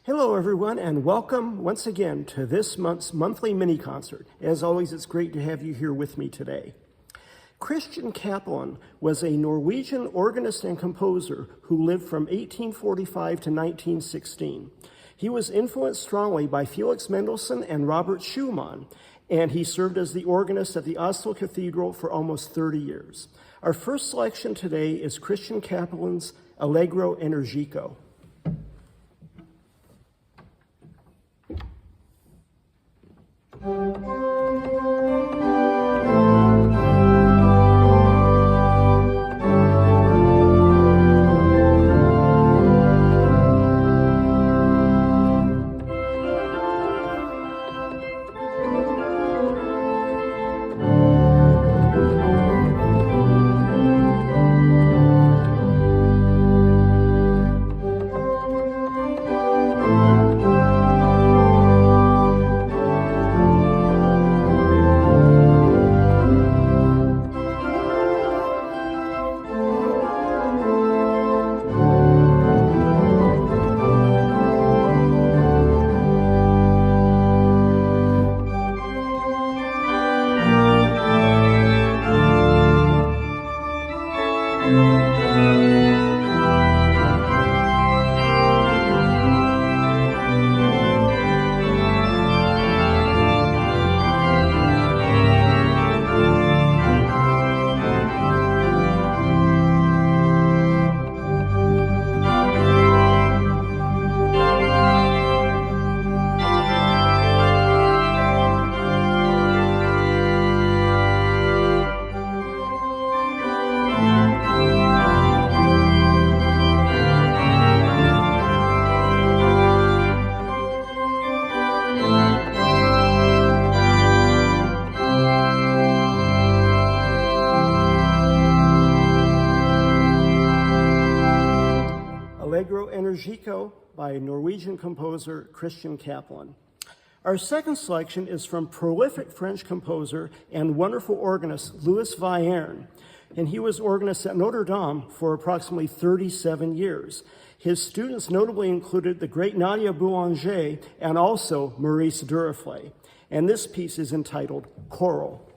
Hello, everyone, and welcome once again to this month's monthly mini-concert. As always, it's great to have you here with me today. Christian Cappelen was a Norwegian organist and composer who lived from 1845 to 1916. He was influenced strongly by Felix Mendelssohn and Robert Schumann, and he served as the organist at the Oslo Cathedral for almost 30 years. Our first selection today is Christian Cappelen's Allegro Energico. Allegro Energico by Norwegian composer Christian Cappelen. Our second selection is from prolific French composer and wonderful organist Louis Vierne, and he was organist at Notre Dame for approximately 37 years. His students notably included the great Nadia Boulanger and also Maurice Duruflé, and this piece is entitled Choral.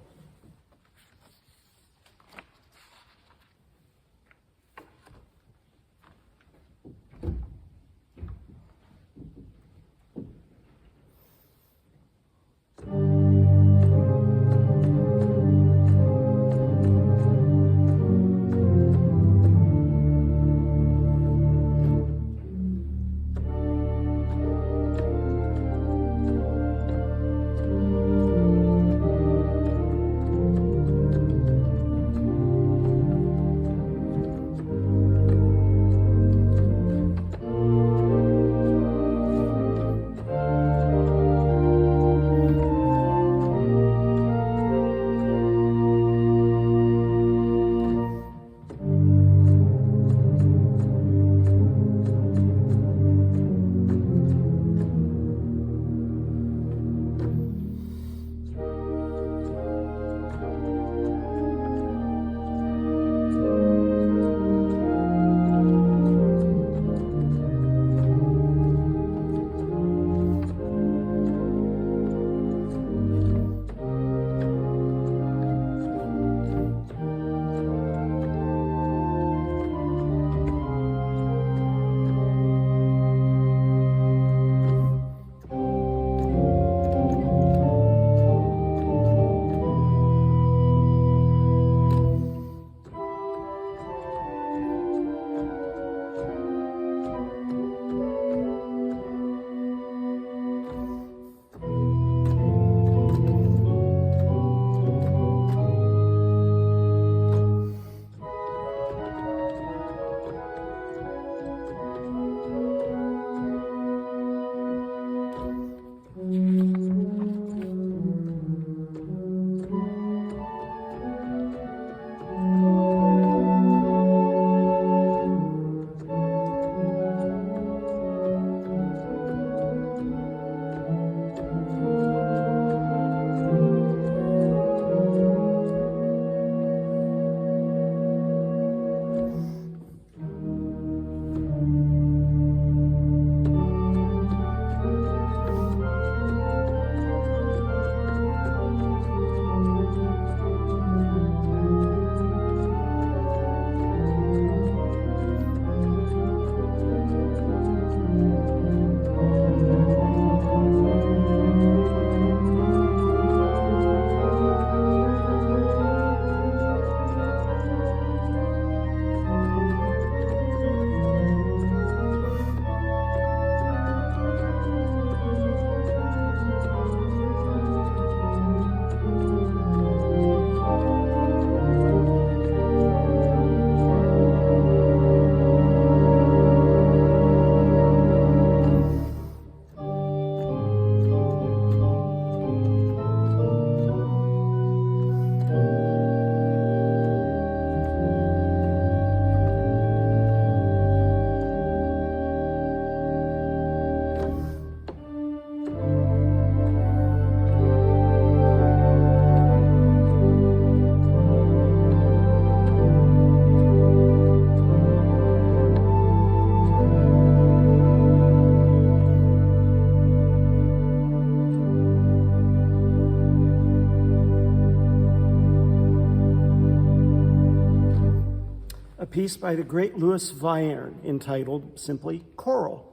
piece by the great Louis Vierne entitled simply Choral.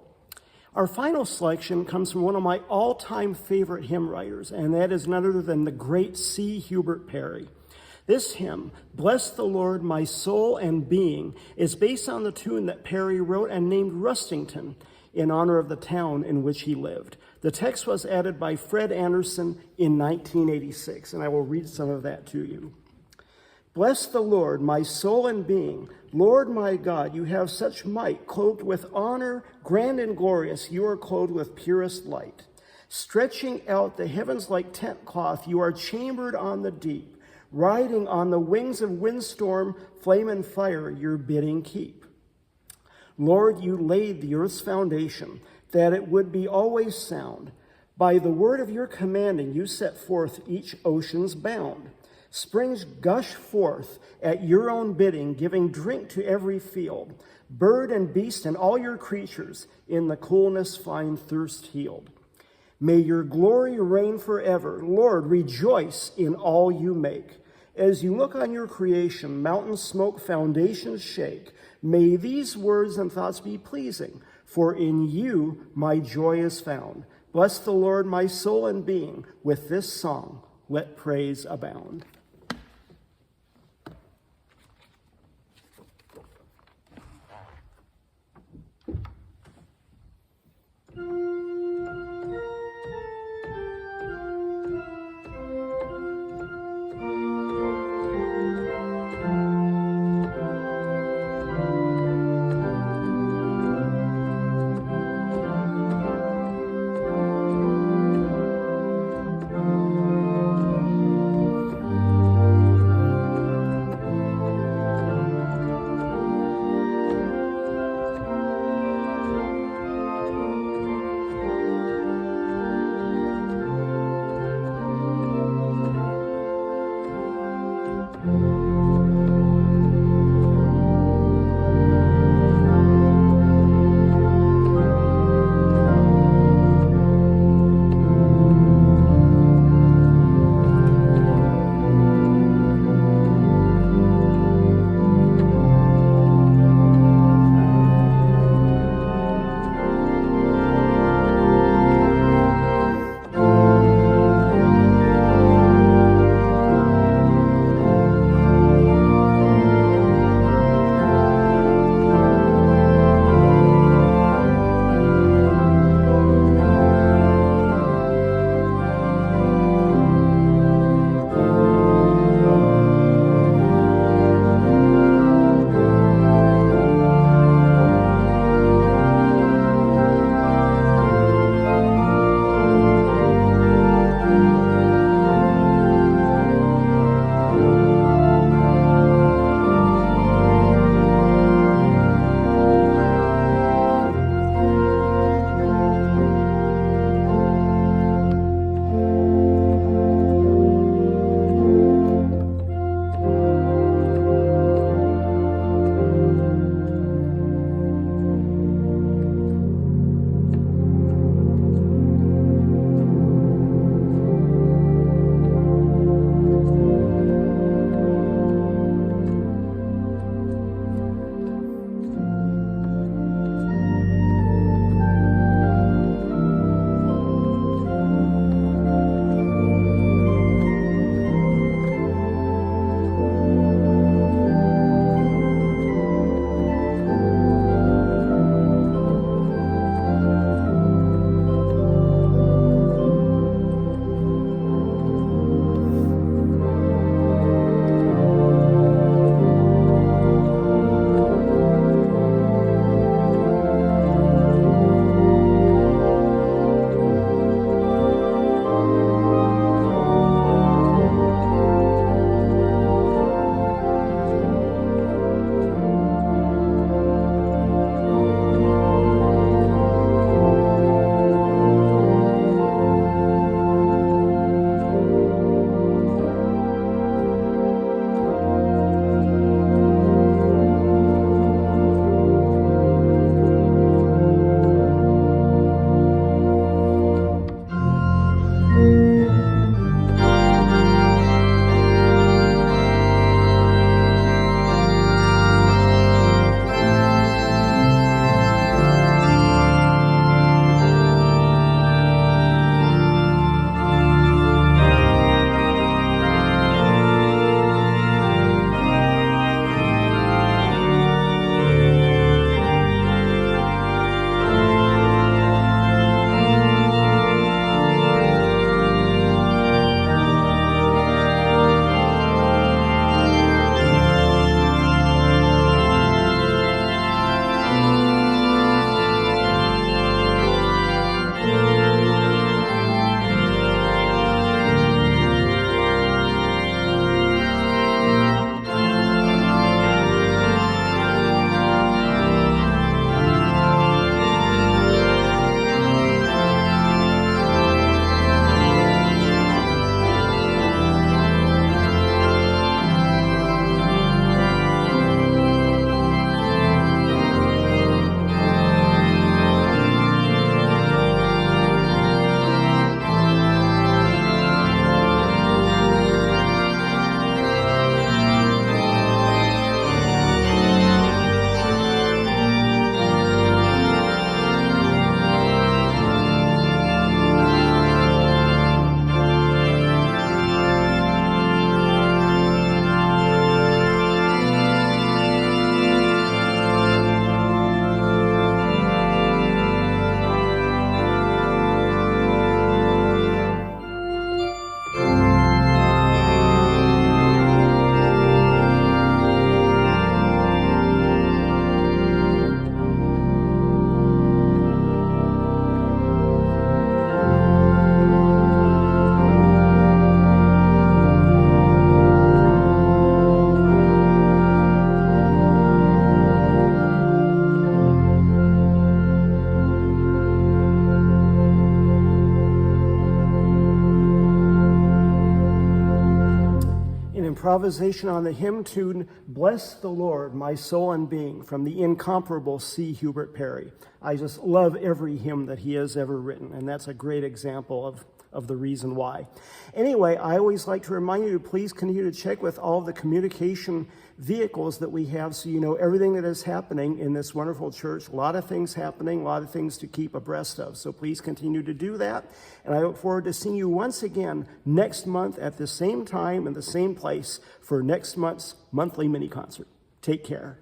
Our final selection comes from one of my all-time favorite hymn writers, and that is none other than the great C. Hubert Parry. This hymn, Bless the Lord, My Soul and Being, is based on the tune that Parry wrote and named Rustington in honor of the town in which he lived. The text was added by Fred Anderson in 1986, and I will read some of that to you. Bless the Lord, my soul and being. Lord my God, you have such might, clothed with honor, grand and glorious, you are clothed with purest light. Stretching out the heavens like tent cloth, you are chambered on the deep. Riding on the wings of windstorm, flame and fire, your bidding keep. Lord, you laid the earth's foundation, that it would be always sound. By the word of your commanding, you set forth each ocean's bound. Springs gush forth at your own bidding, giving drink to every field. Bird and beast and all your creatures in the coolness find thirst healed. May your glory reign forever. Lord, rejoice in all you make. As you look on your creation, mountains smoke, foundations shake. May these words and thoughts be pleasing, for in you my joy is found. Bless the Lord, my soul and being. With this song, let praise abound. improvisation on the hymn tune, Bless the Lord, My Soul and Being, from the incomparable C. Hubert Parry. I just love every hymn that he has ever written, and that's a great example of the reason why. Anyway, I always like to remind you to please continue to check with all the communication vehicles that we have so you know everything that is happening in this wonderful church. A lot of things happening, a lot of things to keep abreast of. So please continue to do that. And I look forward to seeing you once again next month at the same time and the same place for next month's monthly mini concert. Take care.